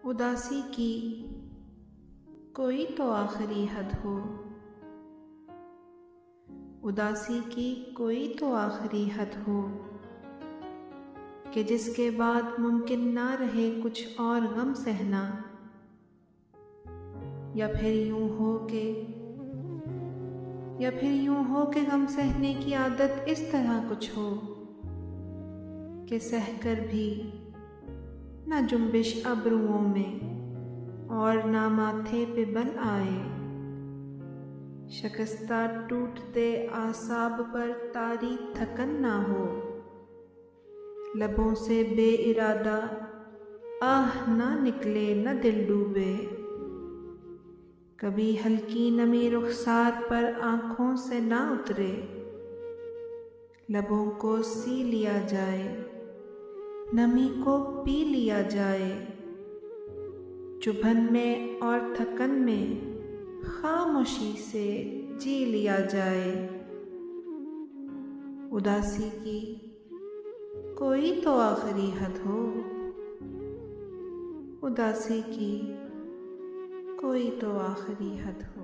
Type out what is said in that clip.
उदासी की कोई तो आखिरी हद हो। उदासी की कोई तो आखिरी हद हो कि जिसके बाद मुमकिन ना रहे कुछ और गम सहना। या फिर यूं हो के गम सहने की आदत इस तरह कुछ हो कि सहकर भी ना जुम्बिश अब्रुओं में और ना माथे पे बल आए। शिकस्ता टूटते आसाब पर तारी थकन ना हो। लबों से बेइरादा आह ना निकले न दिल डूबे। कभी हल्की नमी रुखसार पर आँखों से ना उतरे। लबों को सी लिया जाए, नमी को पी लिया जाए। चुभन में और थकन में खामोशी से जी लिया जाए। उदासी की कोई तो आखिरी हद हो। उदासी की कोई तो आखिरी हद हो।